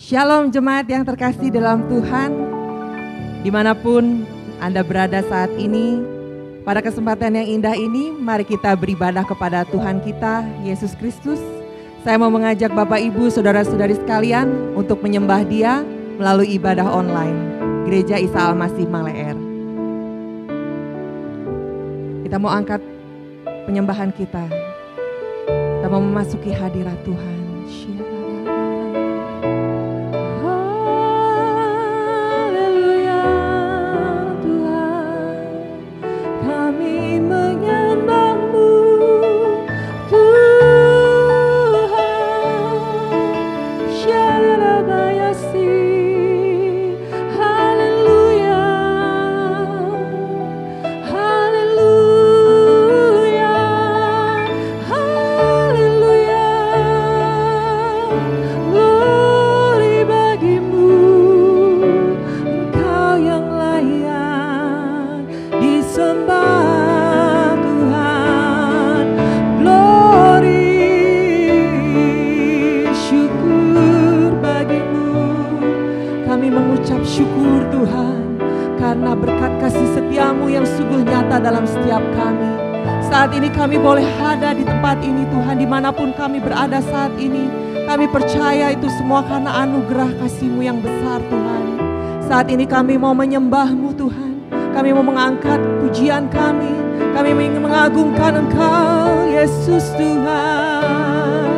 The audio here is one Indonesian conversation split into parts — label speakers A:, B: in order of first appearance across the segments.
A: Shalom jemaat yang terkasih dalam Tuhan, dimanapun Anda berada saat ini. Pada kesempatan yang indah ini, mari kita beribadah kepada Tuhan kita, Yesus Kristus. Saya mau mengajak Bapak Ibu, Saudara-saudari sekalian untuk menyembah Dia melalui ibadah online Gereja Isa Al-Masih Maleer. Kita mau angkat penyembahan kita. Kita mau memasuki hadirat Tuhan. Saat ini kami boleh ada di tempat ini Tuhan, dimanapun kami berada saat ini. Kami percaya itu semua karena anugerah kasih-Mu yang besar Tuhan. Saat ini kami mau menyembah-Mu Tuhan. Kami mau mengangkat pujian kami. Kami ingin mengagungkan Engkau Yesus Tuhan.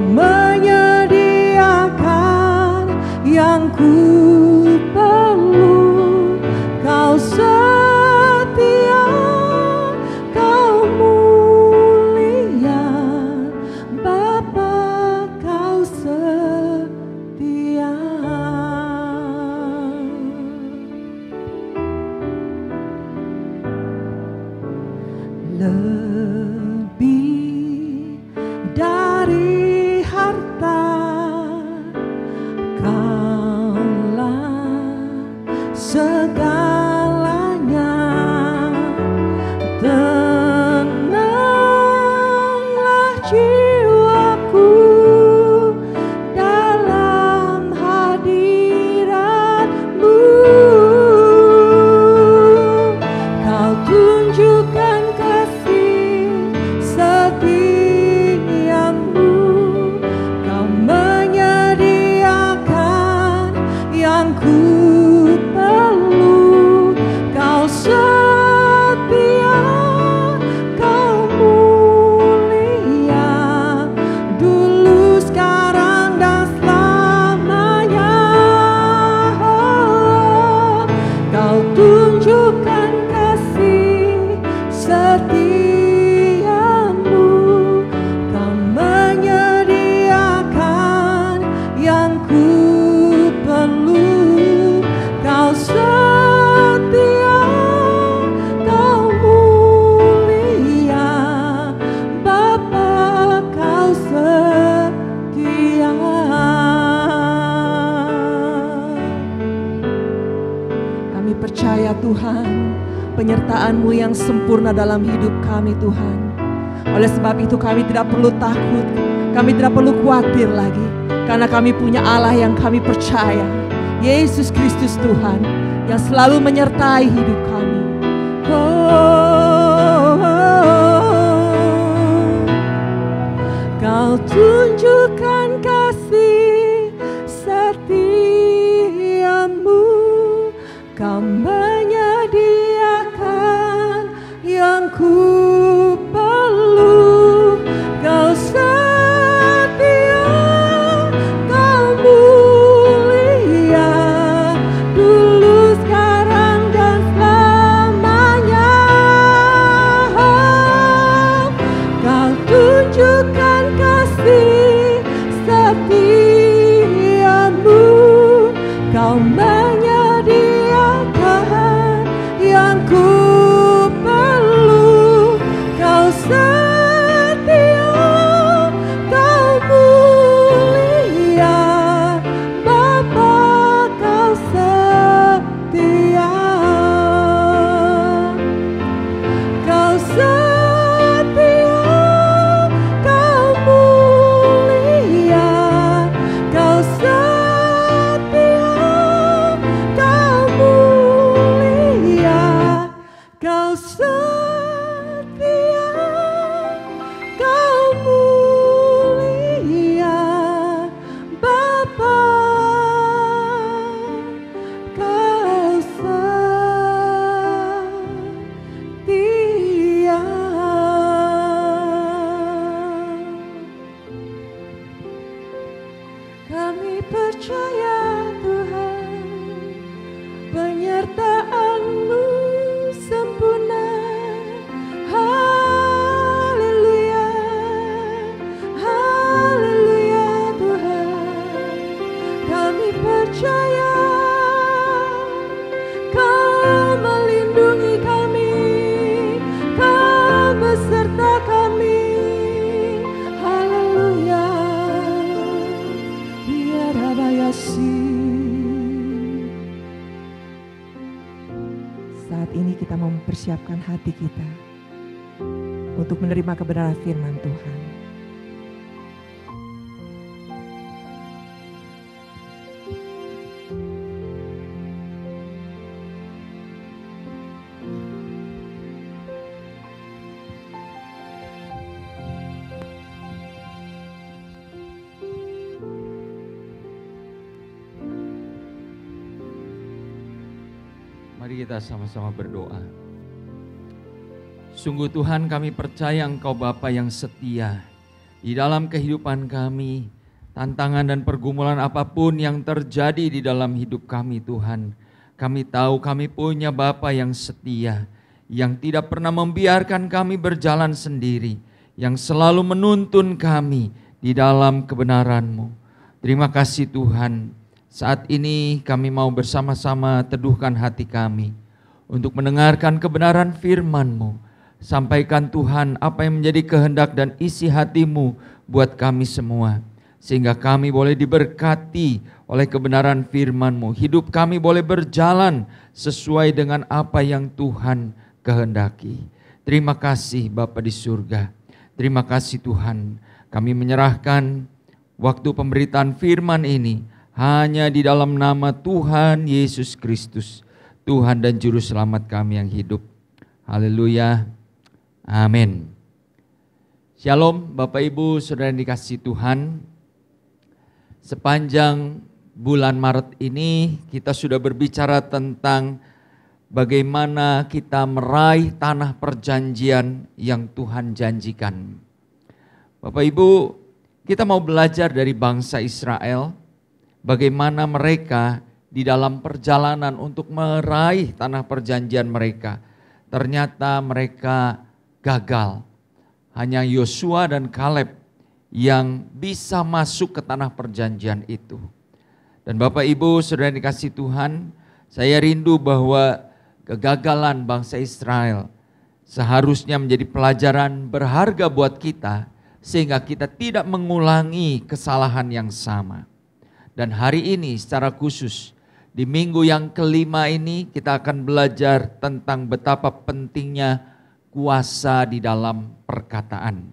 B: Kau menyediakan
A: yang ku perlu. Kau setia, Kau mulia, Bapa Kau setia. Kami percaya Tuhan, penyertaan-Mu yang sempurna dalam hidup kami Tuhan. Oleh sebab itu kami tidak perlu takut, kami tidak perlu khawatir lagi, karena kami punya Allah yang kami percaya, Yesus Kristus Tuhan, yang selalu menyertai hidup kami. Kau tunjukkan kasih setiamu, Kau menyediakan yang ku perlu. Kau setia, Kau mulia, dulu, sekarang, dan selamanya. Kau tunjukkan kasih setiamu, Kau menyediakan yang ku perlu. Kau setia, Kau mulia, Bapa Kau setia. Kau setia, Kau mulia, Kau setia, Kau mulia, Kau setia, Kau mulia, Bapa Kau setia. Kami percaya Tuhan, penyertaan-Mu sempurna. Haleluya, haleluya Tuhan. Kami percaya Kau melindungi kami, Kau beserta kami. Haleluya, biar abayasi. Saat ini kita mau mempersiapkan hati kita untuk menerima kebenaran firman Tuhan.
B: Mari kita sama-sama berdoa. Sungguh Tuhan, kami percaya Engkau Bapa yang setia. Di dalam kehidupan kami, tantangan dan pergumulan apapun yang terjadi di dalam hidup kami Tuhan, kami tahu kami punya Bapa yang setia, yang tidak pernah membiarkan kami berjalan sendiri, yang selalu menuntun kami di dalam kebenaran-Mu. Terima kasih Tuhan. Saat ini kami mau bersama-sama teduhkan hati kami untuk mendengarkan kebenaran firman-Mu. Sampaikan Tuhan apa yang menjadi kehendak dan isi hati-Mu buat kami semua. Sehingga kami boleh diberkati oleh kebenaran firman-Mu. Hidup kami boleh berjalan sesuai dengan apa yang Tuhan kehendaki. Terima kasih Bapa di surga. Terima kasih Tuhan. Kami menyerahkan waktu pemberitaan firman ini hanya di dalam nama Tuhan Yesus Kristus, Tuhan dan Juru Selamat kami yang hidup. Haleluya. Amin. Shalom Bapak Ibu Saudara yang dikasihi Tuhan. Sepanjang bulan Maret ini kita sudah berbicara tentang bagaimana kita meraih tanah perjanjian yang Tuhan janjikan. Bapak Ibu, kita mau belajar dari bangsa Israel, bagaimana mereka di dalam perjalanan untuk meraih tanah perjanjian mereka. Ternyata mereka gagal. Hanya Yosua dan Kaleb yang bisa masuk ke tanah perjanjian itu. Dan Bapak Ibu Saudara yang dikasihi Tuhan, saya rindu bahwa kegagalan bangsa Israel seharusnya menjadi pelajaran berharga buat kita, sehingga kita tidak mengulangi kesalahan yang sama. Dan hari ini secara khusus, di minggu yang kelima ini kita akan belajar tentang betapa pentingnya kuasa di dalam perkataan.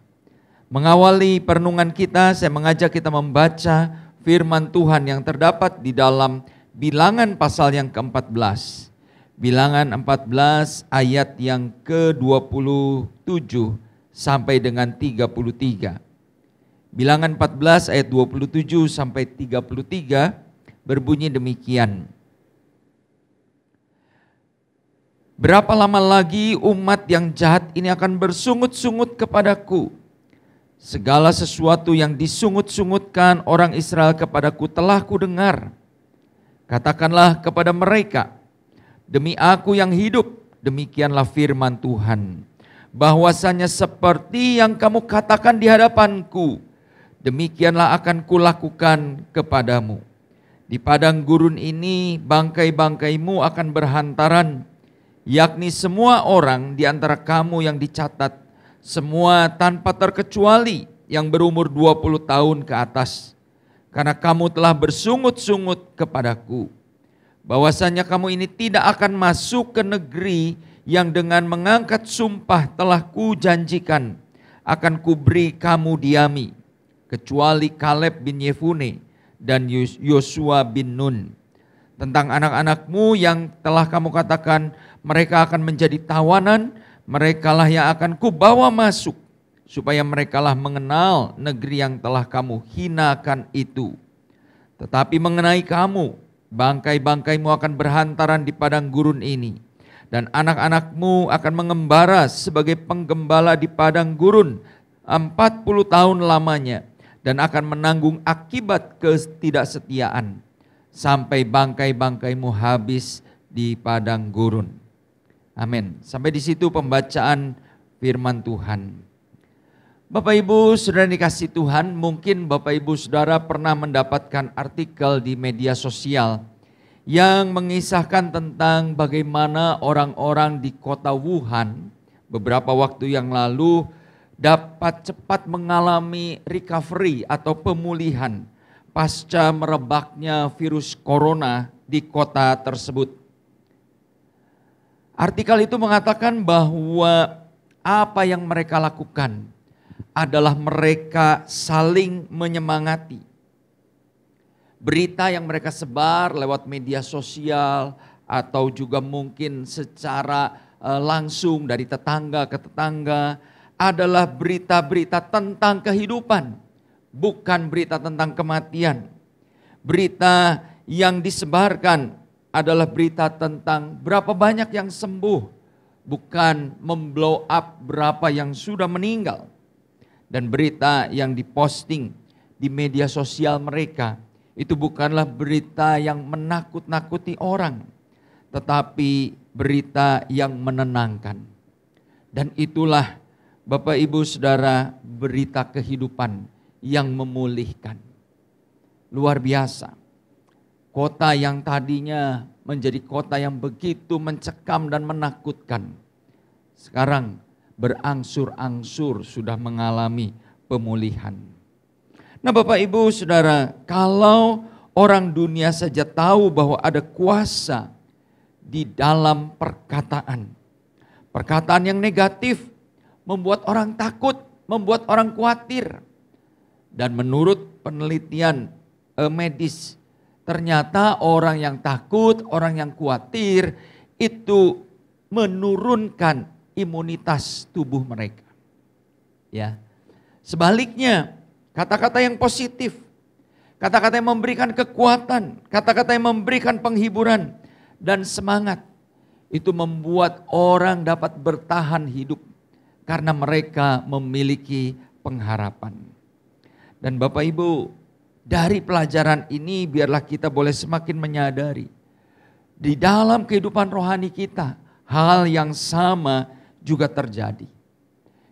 B: Mengawali perenungan kita, saya mengajak kita membaca firman Tuhan yang terdapat di dalam Bilangan pasal yang ke-14. Bilangan 14 ayat yang ke-27 sampai dengan 33. Bilangan 14 ayat 27 sampai 33 berbunyi demikian. Berapa lama lagi umat yang jahat ini akan bersungut-sungut kepadaku? Segala sesuatu yang disungut-sungutkan orang Israel kepadaku telah kudengar. Katakanlah kepada mereka, demi aku yang hidup, demikianlah firman Tuhan, bahwasanya seperti yang kamu katakan di hadapanku, demikianlah akan kulakukan kepadamu. Di padang gurun ini bangkai-bangkaimu akan berhantaran, yakni semua orang di antara kamu yang dicatat, semua tanpa terkecuali yang berumur 20 tahun ke atas. Karena kamu telah bersungut-sungut kepadaku, bahwasanya kamu ini tidak akan masuk ke negeri yang dengan mengangkat sumpah telah kujanjikan akan kuberi kamu diami, kecuali Kaleb bin Yefune dan Yosua bin Nun. Tentang anak-anakmu yang telah kamu katakan mereka akan menjadi tawanan, merekalah yang akan kubawa masuk, supaya merekalah mengenal negeri yang telah kamu hinakan itu. Tetapi mengenai kamu, bangkai-bangkaimu akan berhantaran di padang gurun ini, dan anak-anakmu akan mengembara sebagai penggembala di padang gurun 40 tahun lamanya, dan akan menanggung akibat ketidaksetiaan, sampai bangkai-bangkaimu habis di padang gurun. Amin. Sampai di situ pembacaan firman Tuhan. Bapak Ibu Saudara dikasih Tuhan, mungkin Bapak Ibu Saudara pernah mendapatkan artikel di media sosial yang mengisahkan tentang bagaimana orang-orang di kota Wuhan beberapa waktu yang lalu dapat cepat mengalami recovery atau pemulihan pasca merebaknya virus corona di kota tersebut. Artikel itu mengatakan bahwa apa yang mereka lakukan adalah mereka saling menyemangati. Berita yang mereka sebar lewat media sosial atau juga mungkin secara langsung dari tetangga ke tetangga adalah berita-berita tentang kehidupan, bukan berita tentang kematian. Berita yang disebarkan adalah berita tentang berapa banyak yang sembuh, bukan memblow up berapa yang sudah meninggal. Dan berita yang diposting di media sosial mereka itu bukanlah berita yang menakut-nakuti orang, tetapi berita yang menenangkan. Dan itulah Bapak Ibu Saudara, berita kehidupan yang memulihkan. Luar biasa. Kota yang tadinya menjadi kota yang begitu mencekam dan menakutkan, sekarang berangsur-angsur sudah mengalami pemulihan. Nah Bapak Ibu Saudara, kalau orang dunia saja tahu bahwa ada kuasa di dalam perkataan. Perkataan yang negatif membuat orang takut, membuat orang khawatir. Dan menurut penelitian medis, ternyata orang yang takut, orang yang khawatir itu menurunkan imunitas tubuh mereka. Ya. Sebaliknya, kata-kata yang positif, kata-kata yang memberikan kekuatan, kata-kata yang memberikan penghiburan dan semangat, itu membuat orang dapat bertahan hidup karena mereka memiliki pengharapan. Dan Bapak Ibu, dari pelajaran ini biarlah kita boleh semakin menyadari di dalam kehidupan rohani kita hal yang sama juga terjadi.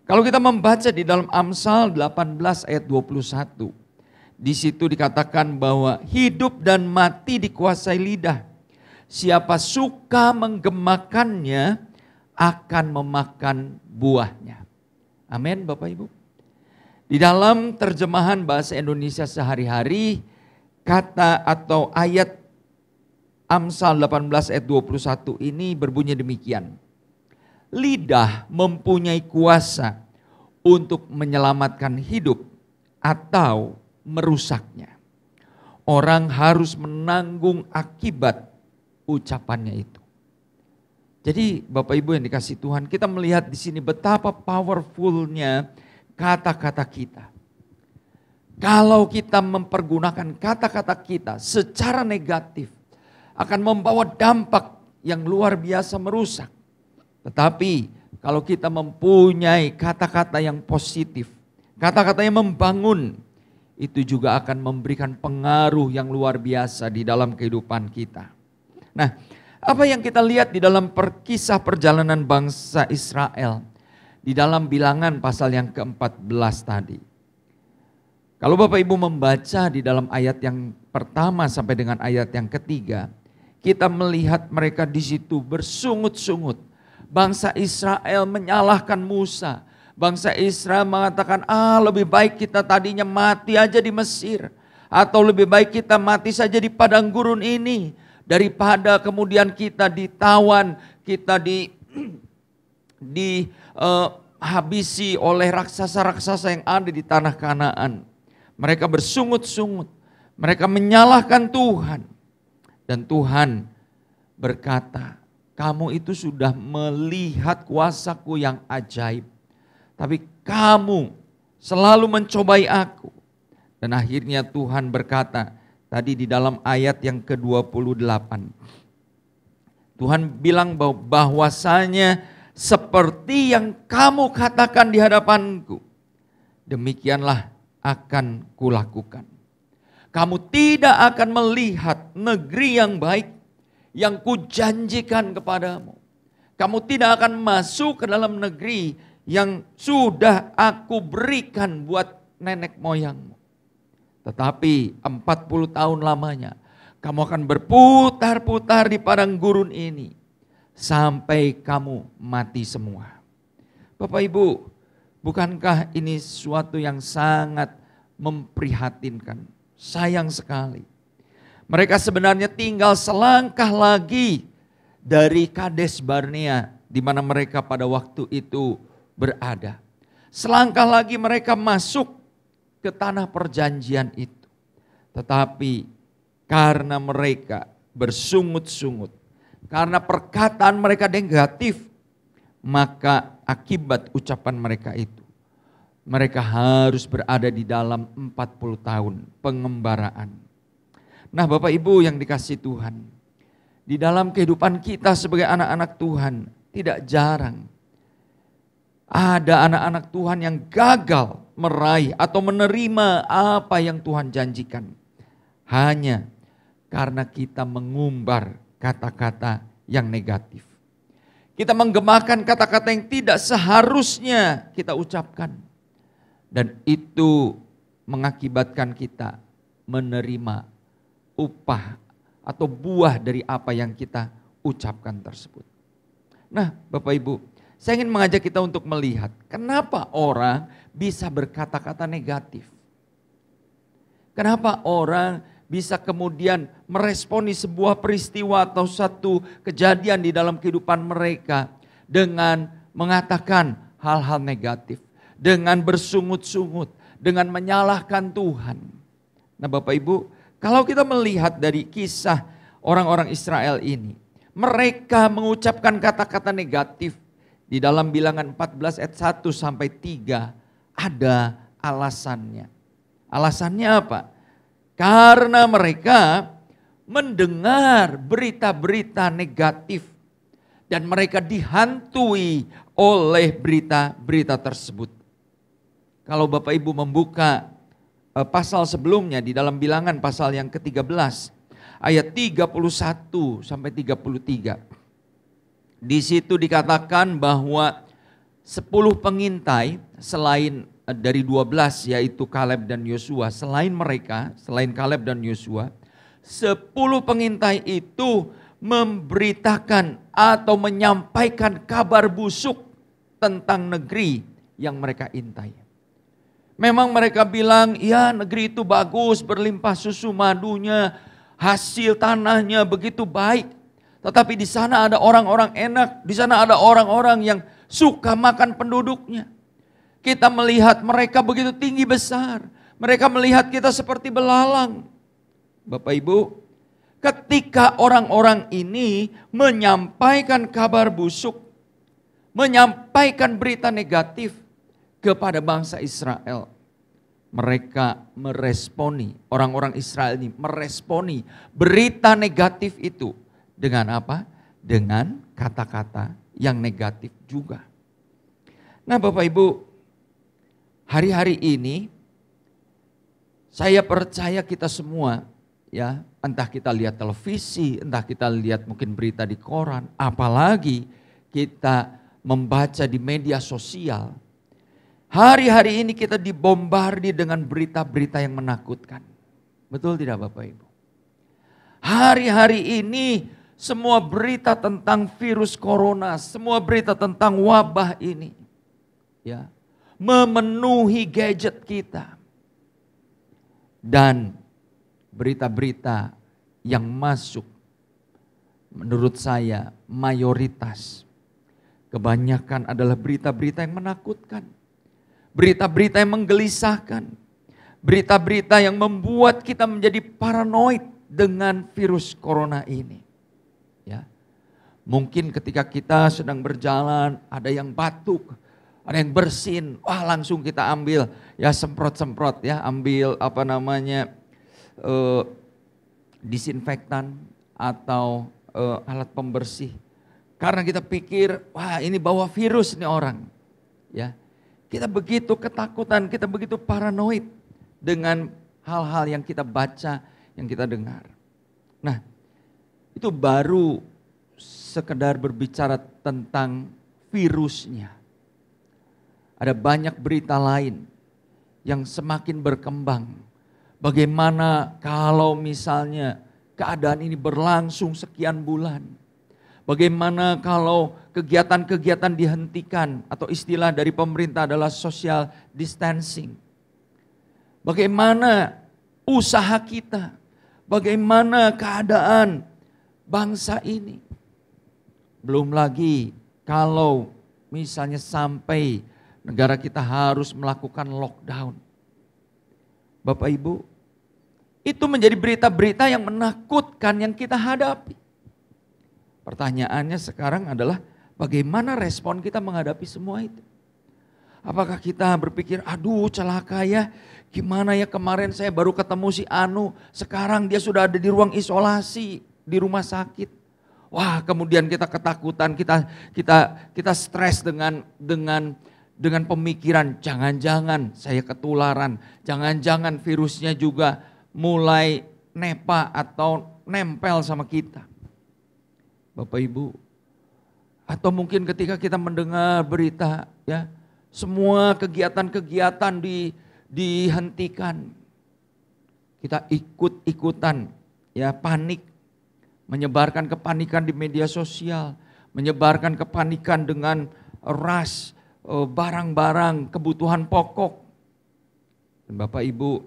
B: Kalau kita membaca di dalam Amsal 18 ayat 21, di situ dikatakan bahwa hidup dan mati dikuasai lidah. Siapa suka menggemakannya akan memakan buahnya. Amin Bapak Ibu. Di dalam terjemahan bahasa Indonesia sehari-hari, kata atau ayat Amsal 18 ayat 21 ini berbunyi demikian. Lidah mempunyai kuasa untuk menyelamatkan hidup atau merusaknya. Orang harus menanggung akibat ucapannya itu. Jadi Bapak Ibu yang dikasihi Tuhan, kita melihat di sini betapa powerfulnya kata-kata kita. Kalau kita mempergunakan kata-kata kita secara negatif, akan membawa dampak yang luar biasa merusak. Tetapi kalau kita mempunyai kata-kata yang positif, kata-kata yang membangun, itu juga akan memberikan pengaruh yang luar biasa di dalam kehidupan kita. Nah, apa yang kita lihat di dalam kisah perjalanan bangsa Israel, di dalam Bilangan pasal yang ke-14 tadi. Kalau Bapak Ibu membaca di dalam ayat yang pertama sampai dengan ayat yang ketiga, kita melihat mereka di situ bersungut-sungut. Bangsa Israel menyalahkan Musa. Bangsa Israel mengatakan, lebih baik kita tadinya mati aja di Mesir. Atau lebih baik kita mati saja di padang gurun ini. Daripada kemudian kita ditawan, kita dihabisi oleh raksasa-raksasa yang ada di tanah Kanaan. Mereka bersungut-sungut. Mereka menyalahkan Tuhan. Dan Tuhan berkata, kamu itu sudah melihat kuasaku yang ajaib. Tapi kamu selalu mencobai aku. Dan akhirnya Tuhan berkata, tadi di dalam ayat yang ke-28. Tuhan bilang bahwasanya seperti yang kamu katakan di hadapanku, demikianlah akan kulakukan. Kamu tidak akan melihat negeri yang baik yang kujanjikan kepadamu. Kamu tidak akan masuk ke dalam negeri yang sudah aku berikan buat nenek moyangmu. Tetapi 40 tahun lamanya kamu akan berputar-putar di padang gurun ini sampai kamu mati semua. Bapak Ibu, bukankah ini sesuatu yang sangat memprihatinkan? Sayang sekali. Mereka sebenarnya tinggal selangkah lagi dari Kades Barnea di mana mereka pada waktu itu berada. Selangkah lagi mereka masuk ke tanah perjanjian itu. Tetapi karena mereka bersungut-sungut, karena perkataan mereka negatif, maka akibat ucapan mereka itu, mereka harus berada di dalam 40 tahun pengembaraan. Nah Bapak Ibu yang dikasihi Tuhan, di dalam kehidupan kita sebagai anak-anak Tuhan, tidak jarang ada anak-anak Tuhan yang gagal meraih atau menerima apa yang Tuhan janjikan. Hanya karena kita mengumbar kata-kata yang negatif. Kita menggemakan kata-kata yang tidak seharusnya kita ucapkan. Dan itu mengakibatkan kita menerima upah atau buah dari apa yang kita ucapkan tersebut. Nah Bapak Ibu, saya ingin mengajak kita untuk melihat kenapa orang bisa berkata-kata negatif. Kenapa orang bisa kemudian meresponi sebuah peristiwa atau satu kejadian di dalam kehidupan mereka dengan mengatakan hal-hal negatif, dengan bersungut-sungut, dengan menyalahkan Tuhan. Nah Bapak Ibu, kalau kita melihat dari kisah orang-orang Israel ini, mereka mengucapkan kata-kata negatif di dalam Bilangan 14 ayat 1 sampai 3 ada alasannya. Alasannya apa? Karena mereka mendengar berita-berita negatif dan mereka dihantui oleh berita-berita tersebut. Kalau Bapak Ibu membuka pasal sebelumnya di dalam Bilangan pasal yang ke-13 ayat 31 sampai 33. Di situ dikatakan bahwa 10 pengintai selain dari 12 yaitu Kaleb dan Yosua, selain mereka, selain Kaleb dan Yosua, 10 pengintai itu memberitakan atau menyampaikan kabar busuk tentang negeri yang mereka intai. Memang mereka bilang, ya negeri itu bagus, berlimpah susu madunya, hasil tanahnya begitu baik. Tetapi di sana ada orang-orang enak, di sana ada orang-orang yang suka makan penduduknya. Kita melihat mereka begitu tinggi besar, mereka melihat kita seperti belalang. Bapak Ibu, ketika orang-orang ini menyampaikan kabar busuk, menyampaikan berita negatif kepada bangsa Israel, mereka meresponi, orang-orang Israel ini meresponi berita negatif itu dengan apa? Dengan kata-kata yang negatif juga. Nah Bapak Ibu, hari-hari ini saya percaya kita semua, ya, entah kita lihat televisi, entah kita lihat mungkin berita di koran, apalagi kita membaca di media sosial. Hari-hari ini kita dibombardir dengan berita-berita yang menakutkan. Betul tidak Bapak Ibu? Hari-hari ini semua berita tentang virus corona, semua berita tentang wabah ini, ya, memenuhi gadget kita. Dan berita-berita yang masuk, menurut saya mayoritas, kebanyakan adalah berita-berita yang menakutkan. Berita-berita yang menggelisahkan. Berita-berita yang membuat kita menjadi paranoid dengan virus corona ini. Ya. Mungkin ketika kita sedang berjalan, ada yang batuk, ada yang bersin, wah langsung kita ambil ya semprot-semprot ya, ambil disinfektan atau alat pembersih. Karena kita pikir, wah ini bawa virus nih orang. Ya. Kita begitu ketakutan, kita begitu paranoid dengan hal-hal yang kita baca, yang kita dengar. Nah, itu baru sekedar berbicara tentang virusnya. Ada banyak berita lain yang semakin berkembang. Bagaimana kalau misalnya keadaan ini berlangsung sekian bulan? Bagaimana kalau kegiatan-kegiatan dihentikan atau istilah dari pemerintah adalah social distancing? Bagaimana usaha kita? Bagaimana keadaan bangsa ini? Belum lagi kalau misalnya sampai negara kita harus melakukan lockdown. Bapak Ibu, itu menjadi berita-berita yang menakutkan yang kita hadapi. Pertanyaannya sekarang adalah bagaimana respon kita menghadapi semua itu? Apakah kita berpikir, aduh celaka ya, gimana ya kemarin saya baru ketemu si Anu, sekarang dia sudah ada di ruang isolasi, di rumah sakit. Wah kemudian kita ketakutan, kita stres dengan pemikiran, jangan-jangan saya ketularan, jangan-jangan virusnya juga mulai nepa atau nempel sama kita. Bapak Ibu, atau mungkin ketika kita mendengar berita, ya, semua kegiatan-kegiatan dihentikan, kita ikut-ikutan, ya, panik, menyebarkan kepanikan di media sosial, menyebarkan kepanikan dengan rush barang-barang kebutuhan pokok. Dan Bapak Ibu,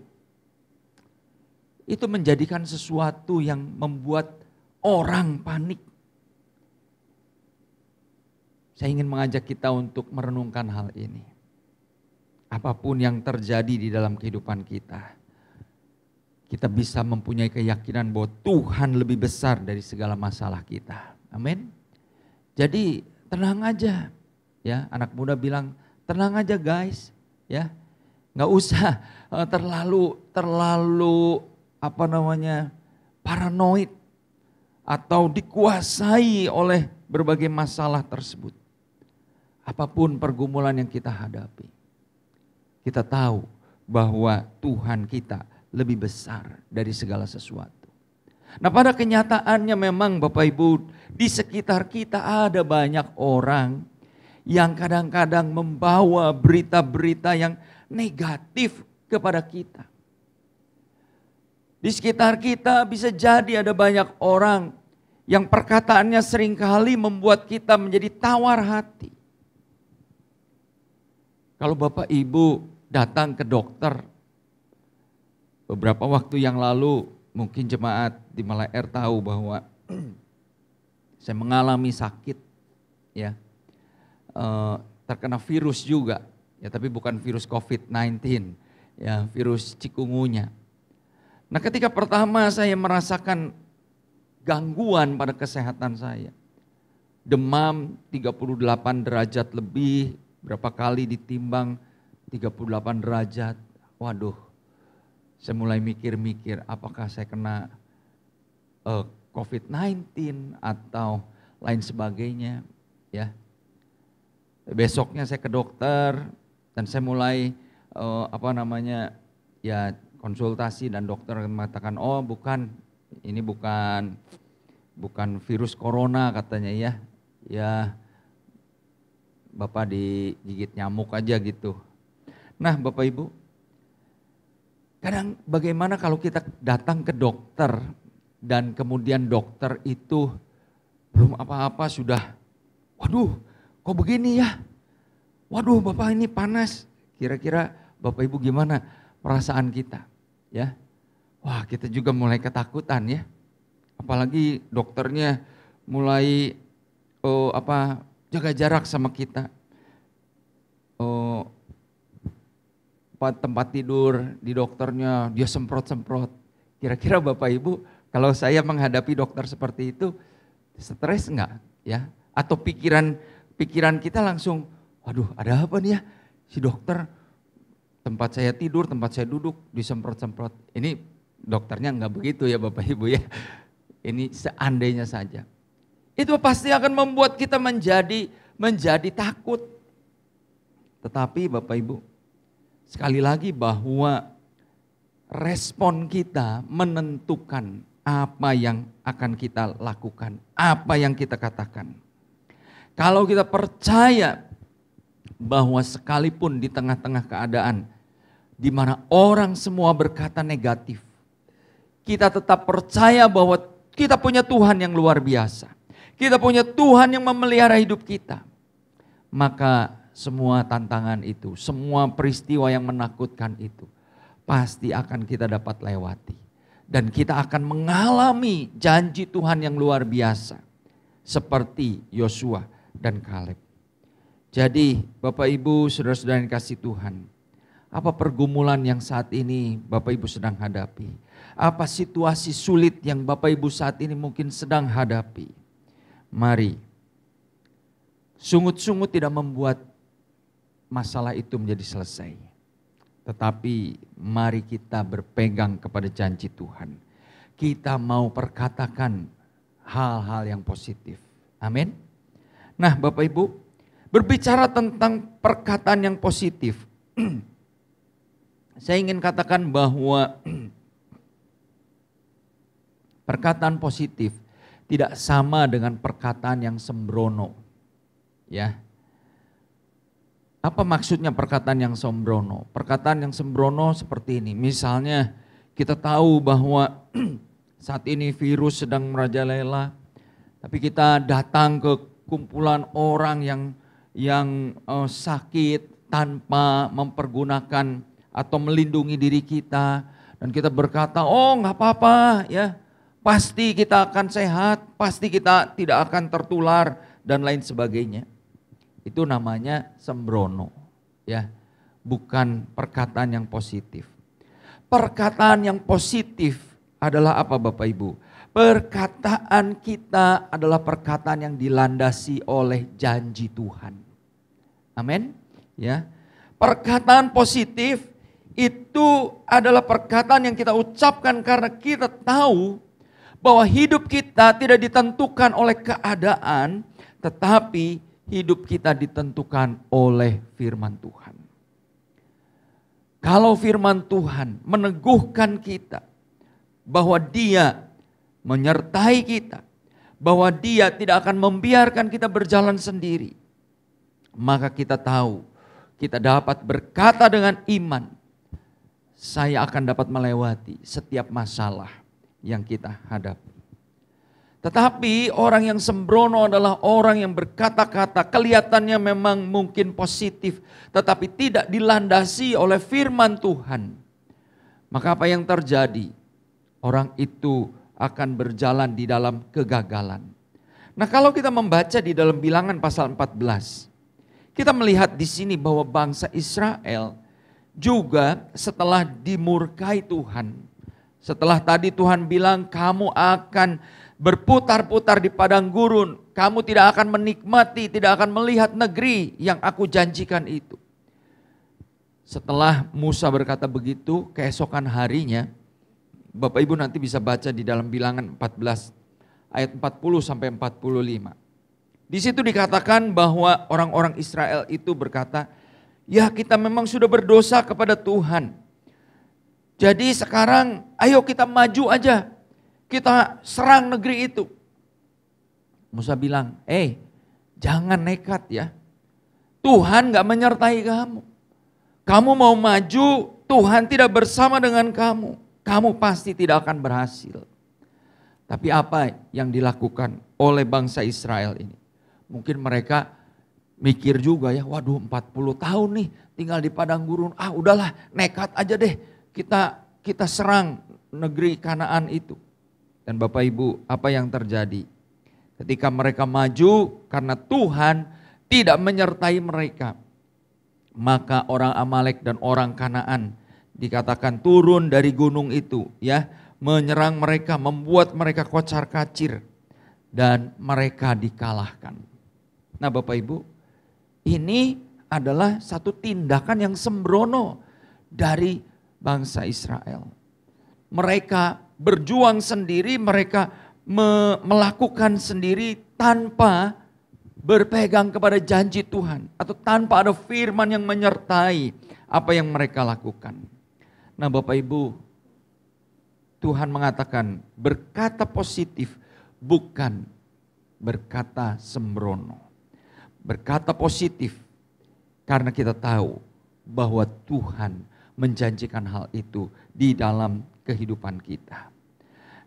B: itu menjadikan sesuatu yang membuat orang panik. Saya ingin mengajak kita untuk merenungkan hal ini. Apapun yang terjadi di dalam kehidupan kita, kita bisa mempunyai keyakinan bahwa Tuhan lebih besar dari segala masalah kita. Amin. Jadi tenang aja. Ya, anak muda bilang, tenang aja guys, ya. Nggak usah terlalu paranoid atau dikuasai oleh berbagai masalah tersebut. Apapun pergumulan yang kita hadapi, kita tahu bahwa Tuhan kita lebih besar dari segala sesuatu. Nah pada kenyataannya memang Bapak Ibu, di sekitar kita ada banyak orang yang kadang-kadang membawa berita-berita yang negatif kepada kita. Di sekitar kita bisa jadi ada banyak orang yang perkataannya seringkali membuat kita menjadi tawar hati. Kalau Bapak Ibu datang ke dokter, beberapa waktu yang lalu mungkin jemaat di Malai Air tahu bahwa saya mengalami sakit, ya, terkena virus juga, ya, tapi bukan virus COVID-19, ya, virus cikungunya. Nah, ketika pertama saya merasakan gangguan pada kesehatan saya, demam 38 derajat lebih, berapa kali ditimbang 38 derajat, waduh, saya mulai mikir-mikir apakah saya kena COVID-19 atau lain sebagainya, ya. Besoknya saya ke dokter dan saya mulai konsultasi, dan dokter mengatakan, oh bukan, ini bukan virus corona katanya, ya Bapak digigit nyamuk aja gitu. Nah Bapak Ibu, kadang bagaimana kalau kita datang ke dokter dan kemudian dokter itu belum apa-apa sudah, waduh kok begini ya, waduh Bapak ini panas, kira-kira Bapak Ibu gimana perasaan kita, ya? Wah, kita juga mulai ketakutan, ya. Apalagi dokternya mulai jaga jarak sama kita. Tempat tidur di dokternya dia semprot-semprot. Kira-kira Bapak Ibu kalau saya menghadapi dokter seperti itu stres enggak, ya? Atau pikiran kita langsung, waduh ada apa nih ya, si dokter tempat saya tidur, tempat saya duduk disemprot-semprot. Ini dokternya enggak begitu ya Bapak Ibu, ya. Ini seandainya saja. Itu pasti akan membuat kita menjadi takut. Tetapi Bapak Ibu, sekali lagi bahwa respon kita menentukan apa yang akan kita lakukan, apa yang kita katakan. Kalau kita percaya bahwa sekalipun di tengah-tengah keadaan di mana orang semua berkata negatif, kita tetap percaya bahwa kita punya Tuhan yang luar biasa. Kita punya Tuhan yang memelihara hidup kita. Maka semua tantangan itu, semua peristiwa yang menakutkan itu pasti akan kita dapat lewati. Dan kita akan mengalami janji Tuhan yang luar biasa. Seperti Yosua dan Kaleb. Jadi Bapak Ibu, saudara-saudara yang kasih Tuhan, apa pergumulan yang saat ini Bapak Ibu sedang hadapi? Apa situasi sulit yang Bapak Ibu saat ini mungkin sedang hadapi? Mari, sungut-sungut tidak membuat masalah itu menjadi selesai. Tetapi mari kita berpegang kepada janji Tuhan. Kita mau perkatakan hal-hal yang positif. Amin. Nah Bapak Ibu, berbicara tentang perkataan yang positif. Saya ingin katakan bahwa perkataan positif tidak sama dengan perkataan yang sembrono. Ya. Apa maksudnya perkataan yang sembrono? Perkataan yang sembrono seperti ini. Misalnya kita tahu bahwa saat ini virus sedang merajalela, tapi kita datang ke kumpulan orang yang sakit tanpa mempergunakan atau melindungi diri kita, dan kita berkata, oh nggak apa-apa ya, pasti kita akan sehat, pasti kita tidak akan tertular dan lain sebagainya. Itu namanya sembrono, ya, bukan perkataan yang positif. Perkataan yang positif adalah apa Bapak Ibu? Perkataan kita adalah perkataan yang dilandasi oleh janji Tuhan. Amin. Ya. Perkataan positif itu adalah perkataan yang kita ucapkan karena kita tahu bahwa hidup kita tidak ditentukan oleh keadaan, tetapi hidup kita ditentukan oleh firman Tuhan. Kalau firman Tuhan meneguhkan kita bahwa Dia menyertai kita, bahwa Dia tidak akan membiarkan kita berjalan sendiri, maka kita tahu, kita dapat berkata dengan iman, saya akan dapat melewati setiap masalah yang kita hadapi. Tetapi orang yang sembrono adalah orang yang berkata-kata kelihatannya memang mungkin positif, tetapi tidak dilandasi oleh firman Tuhan. Maka apa yang terjadi? Orang itu akan berjalan di dalam kegagalan. Nah, kalau kita membaca di dalam Bilangan pasal 14, kita melihat di sini bahwa bangsa Israel juga setelah dimurkai Tuhan. Setelah tadi Tuhan bilang kamu akan berputar-putar di padang gurun, kamu tidak akan menikmati, tidak akan melihat negeri yang aku janjikan itu. Setelah Musa berkata begitu, keesokan harinya, Bapak Ibu nanti bisa baca di dalam Bilangan 14 ayat 40 sampai 45. Di situ dikatakan bahwa orang-orang Israel itu berkata, ya kita memang sudah berdosa kepada Tuhan. Jadi sekarang ayo kita maju aja. Kita serang negeri itu. Musa bilang, jangan nekat ya. Tuhan gak menyertai kamu. Kamu mau maju, Tuhan tidak bersama dengan kamu. Kamu pasti tidak akan berhasil. Tapi apa yang dilakukan oleh bangsa Israel ini? Mungkin mereka mikir juga ya, waduh 40 tahun nih tinggal di padang gurun. Udahlah nekat aja deh, kita serang negeri Kanaan itu. Dan Bapak Ibu, apa yang terjadi? Ketika mereka maju karena Tuhan tidak menyertai mereka, maka orang Amalek dan orang Kanaan dikatakan turun dari gunung itu ya, menyerang mereka, membuat mereka kocar-kacir dan mereka dikalahkan. Nah, Bapak Ibu, ini adalah satu tindakan yang sembrono dari bangsa Israel. Mereka berjuang sendiri, mereka melakukan sendiri tanpa berpegang kepada janji Tuhan atau tanpa ada firman yang menyertai apa yang mereka lakukan. Nah, Bapak Ibu, Tuhan mengatakan berkata positif bukan berkata sembrono. Berkata positif karena kita tahu bahwa Tuhan menjanjikan hal itu di dalam kehidupan kita.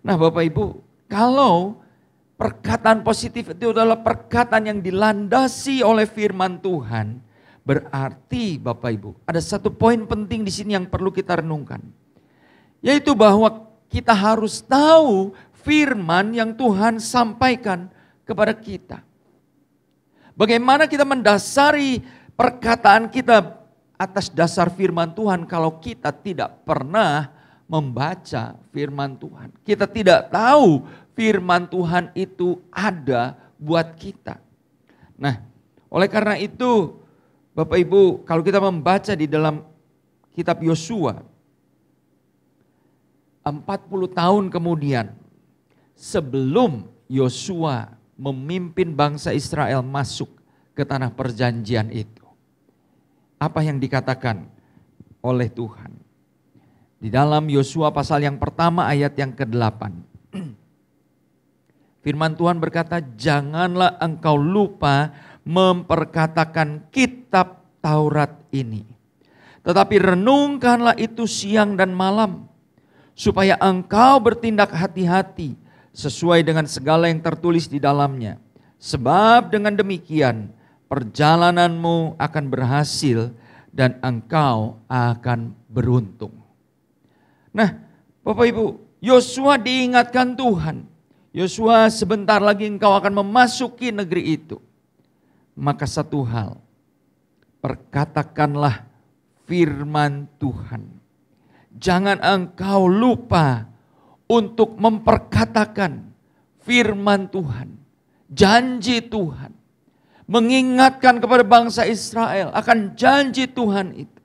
B: Nah, Bapak Ibu, kalau perkataan positif itu adalah perkataan yang dilandasi oleh firman Tuhan, berarti Bapak Ibu, ada satu poin penting di sini yang perlu kita renungkan. Yaitu bahwa kita harus tahu firman yang Tuhan sampaikan kepada kita. Bagaimana kita mendasari perkataan kita atas dasar firman Tuhan kalau kita tidak pernah membaca firman Tuhan. Kita tidak tahu firman Tuhan itu ada buat kita. Nah, oleh karena itu Bapak Ibu, kalau kita membaca di dalam kitab Yosua, 40 tahun kemudian sebelum Yosua memimpin bangsa Israel masuk ke tanah perjanjian itu, apa yang dikatakan oleh Tuhan? Di dalam Yosua pasal yang pertama ayat yang ke-8. Firman Tuhan berkata, janganlah engkau lupa memperkatakan kitab Taurat ini. Tetapi renungkanlah itu siang dan malam, supaya engkau bertindak hati-hati sesuai dengan segala yang tertulis di dalamnya. Sebab dengan demikian perjalananmu akan berhasil dan engkau akan beruntung. Nah, Bapak Ibu, Yosua diingatkan Tuhan. Yosua, sebentar lagi engkau akan memasuki negeri itu. Maka satu hal, perkatakanlah firman Tuhan. Jangan engkau lupa untuk memperkatakan firman Tuhan, janji Tuhan. Mengingatkan kepada bangsa Israel akan janji Tuhan itu.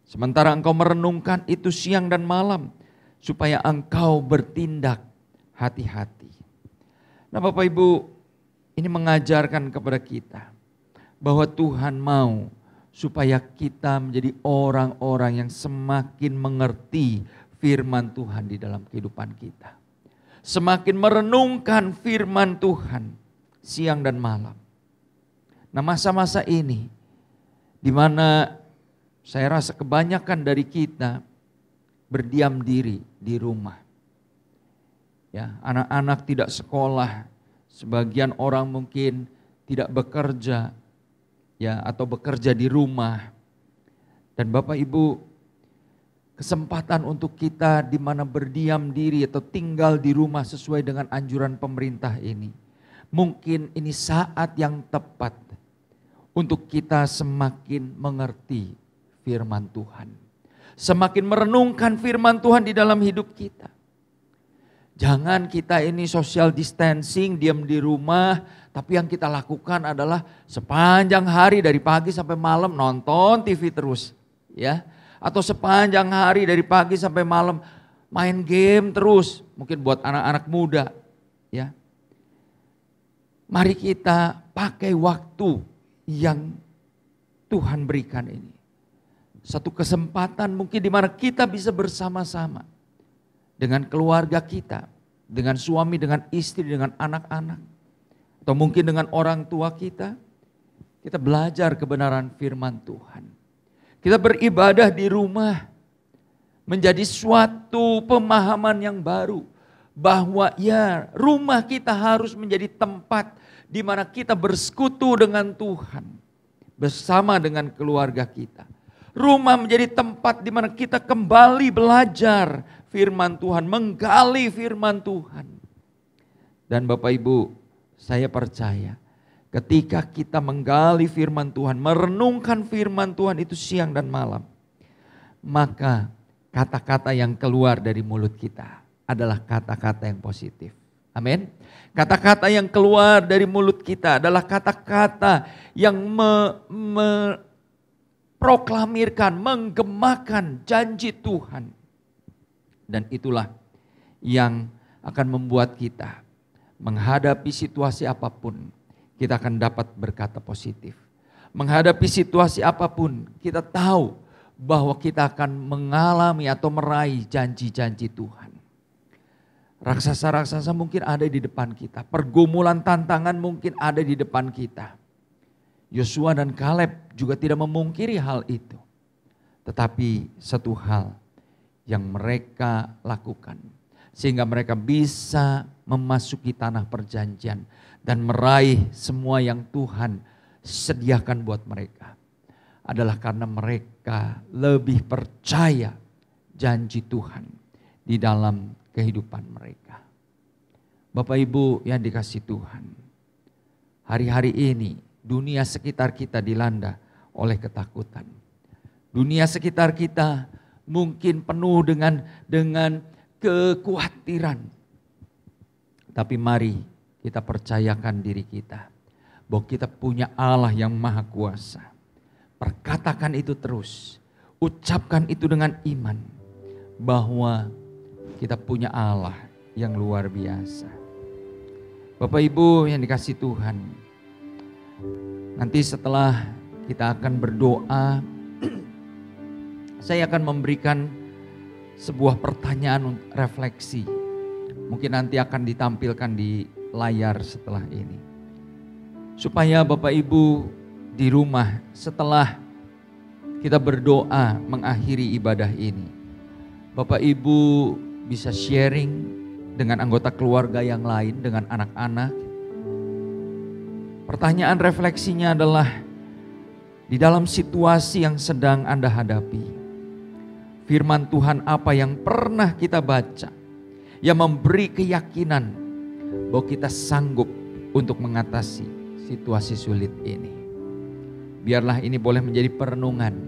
B: Sementara engkau merenungkan itu siang dan malam, supaya engkau bertindak hati-hati. Nah, Bapak Ibu, ini mengajarkan kepada kita bahwa Tuhan mau supaya kita menjadi orang-orang yang semakin mengerti firman Tuhan di dalam kehidupan kita. Semakin merenungkan firman Tuhan siang dan malam. Nah, masa-masa ini di mana saya rasa kebanyakan dari kita berdiam diri di rumah. Ya, anak-anak tidak sekolah, sebagian orang mungkin tidak bekerja, ya, atau bekerja di rumah. Dan Bapak Ibu, kesempatan untuk kita di mana berdiam diri atau tinggal di rumah sesuai dengan anjuran pemerintah ini, mungkin ini saat yang tepat untuk kita semakin mengerti firman Tuhan. Semakin merenungkan firman Tuhan di dalam hidup kita. Jangan kita ini social distancing, diam di rumah, tapi yang kita lakukan adalah sepanjang hari dari pagi sampai malam nonton TV terus, ya. Atau sepanjang hari dari pagi sampai malam main game terus, mungkin buat anak-anak muda, ya. Mari kita pakai waktu yang Tuhan berikan ini. Satu kesempatan mungkin di mana kita bisa bersama-sama dengan keluarga kita, dengan suami, dengan istri, dengan anak-anak, atau mungkin dengan orang tua kita belajar kebenaran firman Tuhan. Kita beribadah di rumah menjadi suatu pemahaman yang baru bahwa ya rumah kita harus menjadi tempat di mana kita bersekutu dengan Tuhan bersama dengan keluarga kita. Rumah menjadi tempat di mana kita kembali belajar firman Tuhan, menggali firman Tuhan. Dan Bapak Ibu, saya percaya ketika kita menggali firman Tuhan, merenungkan firman Tuhan itu siang dan malam, maka kata-kata yang keluar dari mulut kita adalah kata-kata yang positif. Amin. Kata-kata yang keluar dari mulut kita adalah kata-kata yang proklamirkan, menggemakan janji Tuhan. Dan itulah yang akan membuat kita menghadapi situasi apapun, kita akan dapat berkata positif. Menghadapi situasi apapun, kita tahu bahwa kita akan mengalami atau meraih janji-janji Tuhan. Raksasa-raksasa mungkin ada di depan kita, pergumulan tantangan mungkin ada di depan kita. Yosua dan Kaleb juga tidak memungkiri hal itu. Tetapi satu hal yang mereka lakukan sehingga mereka bisa memasuki tanah perjanjian dan meraih semua yang Tuhan sediakan buat mereka adalah karena mereka lebih percaya janji Tuhan di dalam kehidupan mereka. Bapak Ibu yang dikasihi Tuhan, hari-hari ini dunia sekitar kita dilanda oleh ketakutan. Dunia sekitar kita mungkin penuh dengan kekhawatiran. Tapi mari kita percayakan diri kita bahwa kita punya Allah yang maha kuasa. Perkatakan itu terus, ucapkan itu dengan iman bahwa kita punya Allah yang luar biasa. Bapak Ibu yang dikasihi Tuhan, nanti setelah kita akan berdoa, saya akan memberikan sebuah pertanyaan refleksi. Mungkin nanti akan ditampilkan di layar setelah ini. Supaya Bapak Ibu di rumah setelah kita berdoa mengakhiri ibadah ini, Bapak Ibu bisa sharing dengan anggota keluarga yang lain, dengan anak-anak. Pertanyaan refleksinya adalah di dalam situasi yang sedang Anda hadapi, firman Tuhan apa yang pernah kita baca yang memberi keyakinan bahwa kita sanggup untuk mengatasi situasi sulit ini. Biarlah ini boleh menjadi perenungan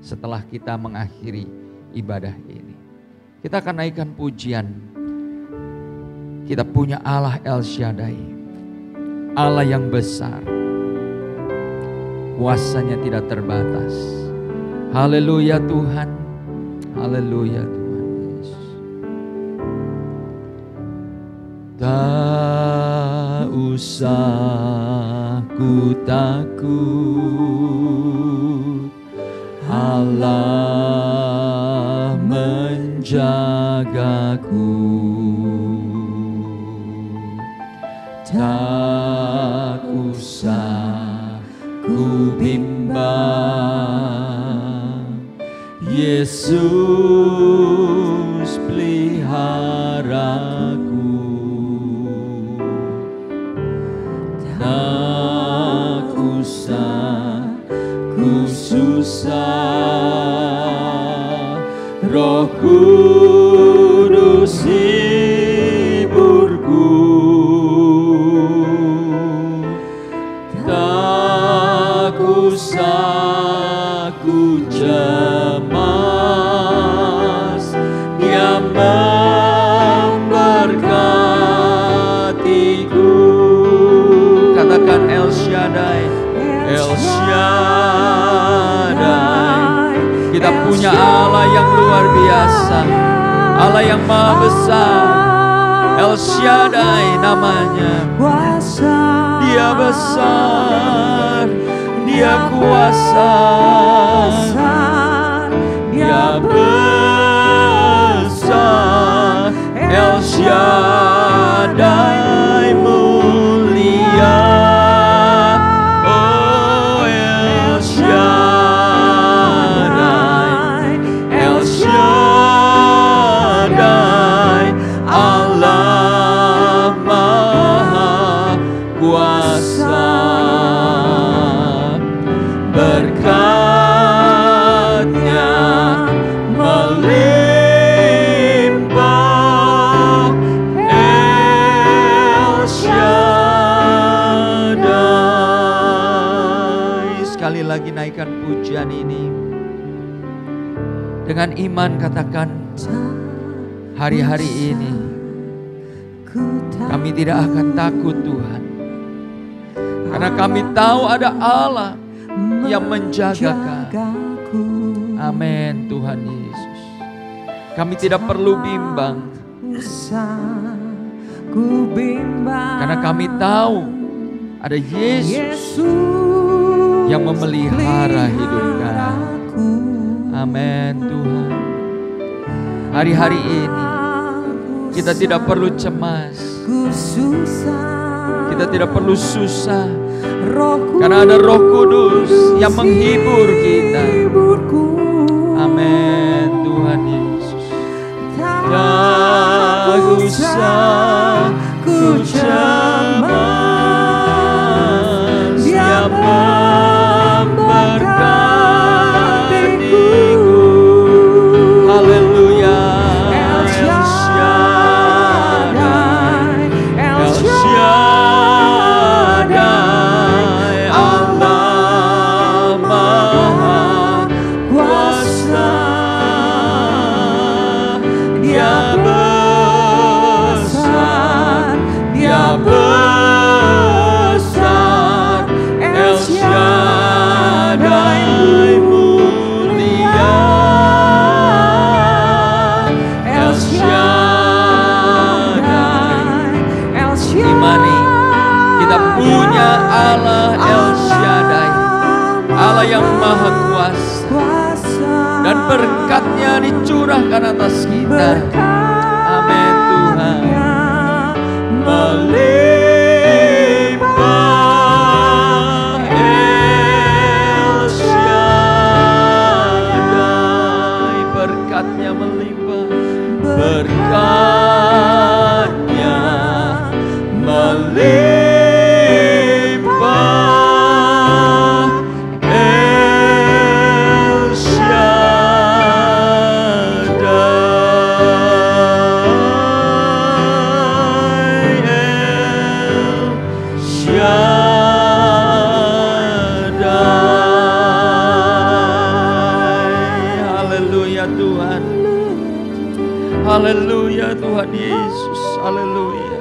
B: setelah kita mengakhiri ibadah ini. Kita akan naikkan pujian. Kita punya Allah El Shaddai, Allah yang besar, kuasanya tidak terbatas. Haleluya Tuhan, haleluya Tuhan Yesus. Tak usah ku takut, Allah menjagaku. Tak usah ku bimbang. Yesus peliharaku, tak usah ku susah, Roh Kudus hiburku, tak usah ku cemas, Dia memberkatiku. Katakan El Shaddai, El Shaddai. Kita punya Allah yang luar biasa, Allah yang maha besar. El Shaddai namanya. Dia besar, Dia kuasa, Dia besar. El Shaddai mulia. Oh El Shaddai, El Shaddai, Allah maha kuasa. Berkat-Nya melimpah. El Shaddai. Sekali lagi naikkan pujian ini. Dengan iman katakan, hari-hari ini kami tidak akan takut Tuhan, karena kami tahu ada Allah yang menjaga kami. Amin Tuhan Yesus. Kami tidak perlu bimbang, karena kami tahu ada Yesus yang memelihara hidup kami. Amin Tuhan. Hari-hari ini kita tidak perlu cemas, kita tidak perlu susah, karena ada Roh Kudus yang menghibur kita. Amin Tuhan Yesus. Tak usah ku cemas, Dia memberkatiku. Haleluya. El Shaddai, El Shaddai, Allah maha kuasa. Dia besar, Dia besar. El Shaddai mulia. El Shaddai, El Shaddai. Imani kita punya Allah El Shaddai, Allah yang maha kuasa, dan berkat-Nya dicurahkan atas kita. Amin Tuhan. Melimpah El Shaddai, berkat-Nya melimpah, berkat-Nya melimpah. El Shaddai, El Shaddai. Haleluya Tuhan. Haleluya Tuhan Yesus. Haleluya.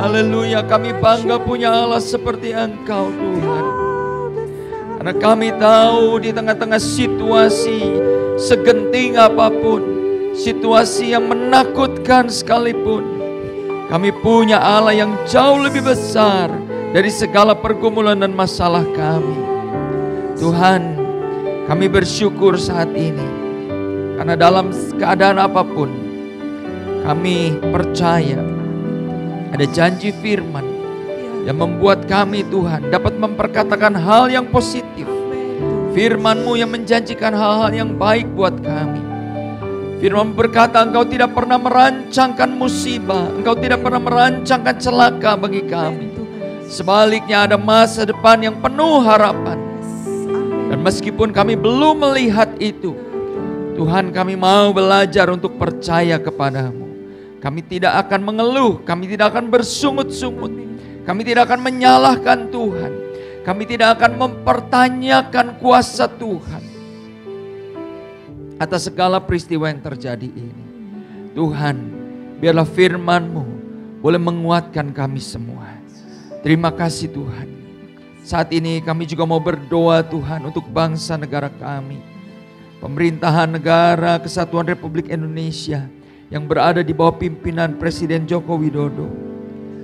B: Haleluya, kami bangga punya Allah seperti Engkau Tuhan. Karena kami tahu di tengah-tengah situasi segenting apapun, situasi yang menakutkan sekalipun, kami punya Allah yang jauh lebih besar dari segala pergumulan dan masalah kami. Tuhan, kami bersyukur saat ini, karena dalam keadaan apapun, kami percaya ada janji firman yang membuat kami Tuhan dapat memperkatakan hal yang positif. Firman-Mu yang menjanjikan hal-hal yang baik buat kami. Firman berkata, Engkau tidak pernah merancangkan musibah, Engkau tidak pernah merancangkan celaka bagi kami. Sebaliknya ada masa depan yang penuh harapan. Dan meskipun kami belum melihat itu, Tuhan, kami mau belajar untuk percaya kepadamu. Kami tidak akan mengeluh, kami tidak akan bersungut-sungut, kami tidak akan menyalahkan Tuhan, kami tidak akan mempertanyakan kuasa Tuhan atas segala peristiwa yang terjadi ini. Tuhan, biarlah firman-Mu boleh menguatkan kami semua. Terima kasih Tuhan. Saat ini kami juga mau berdoa Tuhan untuk bangsa negara kami. Pemerintahan negara Kesatuan Republik Indonesia yang berada di bawah pimpinan Presiden Joko Widodo.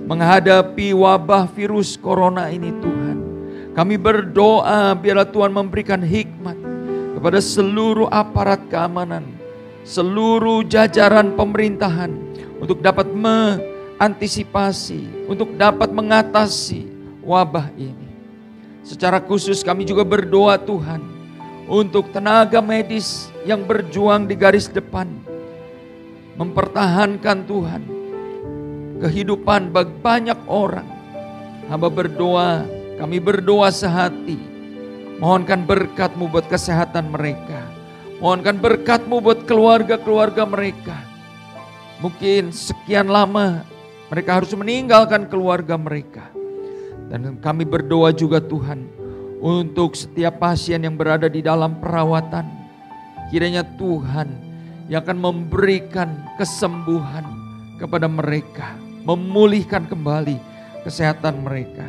B: Menghadapi wabah virus corona ini Tuhan. Kami berdoa biarlah Tuhan memberikan hikmat kepada seluruh aparat keamanan, seluruh jajaran pemerintahan untuk dapat mengantisipasi, untuk dapat mengatasi wabah ini. Secara khusus kami juga berdoa Tuhan untuk tenaga medis yang berjuang di garis depan, mempertahankan Tuhan kehidupan bagi banyak orang. Hamba berdoa, kami berdoa sehati, mohonkan berkat-Mu buat kesehatan mereka, mohonkan berkat-Mu buat keluarga-keluarga mereka. Mungkin sekian lama mereka harus meninggalkan keluarga mereka. Dan kami berdoa juga Tuhan untuk setiap pasien yang berada di dalam perawatan. Kiranya Tuhan yang akan memberikan kesembuhan kepada mereka, memulihkan kembali kesehatan mereka.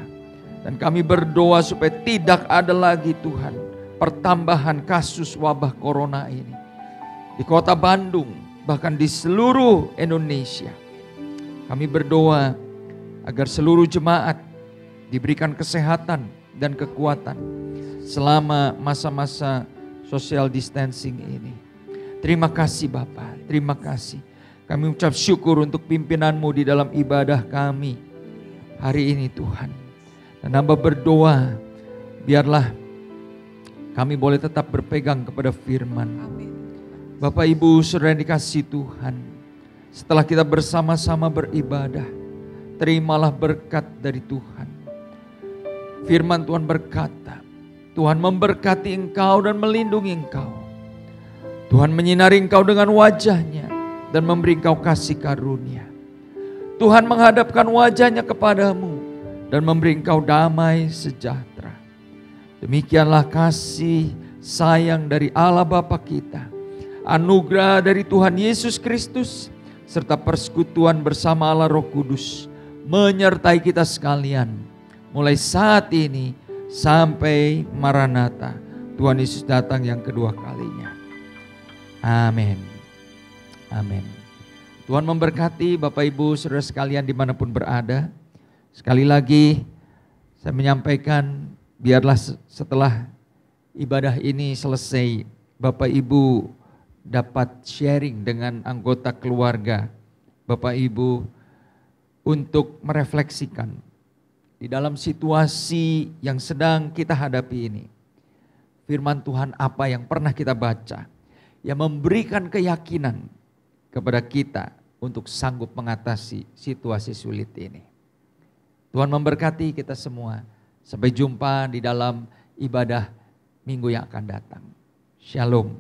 B: Dan kami berdoa supaya tidak ada lagi Tuhan pertambahan kasus wabah corona ini di kota Bandung, bahkan di seluruh Indonesia. Kami berdoa agar seluruh jemaat diberikan kesehatan dan kekuatan selama masa-masa social distancing ini. Terima kasih Bapa, terima kasih. Kami ucap syukur untuk pimpinan-Mu di dalam ibadah kami hari ini Tuhan. Dan hamba berdoa, biarlah kami boleh tetap berpegang kepada firman. Bapak Ibu saudara yang dikasihi Tuhan, setelah kita bersama-sama beribadah, terimalah berkat dari Tuhan. Firman Tuhan berkata, Tuhan memberkati engkau dan melindungi engkau. Tuhan menyinari engkau dengan wajah-Nya dan memberi engkau kasih karunia. Tuhan menghadapkan wajah-Nya kepadamu dan memberi engkau damai sejahtera. Demikianlah kasih sayang dari Allah Bapa kita, anugerah dari Tuhan Yesus Kristus, serta persekutuan bersama Allah Roh Kudus menyertai kita sekalian mulai saat ini sampai Maranatha, Tuhan Yesus datang yang kedua kalinya. Amin. Amin. Tuhan memberkati Bapak Ibu saudara sekalian dimanapun berada. Sekali lagi saya menyampaikan, biarlah setelah ibadah ini selesai, Bapak Ibu dapat sharing dengan anggota keluarga Bapak Ibu untuk merefleksikan di dalam situasi yang sedang kita hadapi ini. Firman Tuhan apa yang pernah kita baca yang memberikan keyakinan kepada kita untuk sanggup mengatasi situasi sulit ini. Tuhan memberkati kita semua. Sampai jumpa di dalam ibadah minggu yang akan datang. Shalom.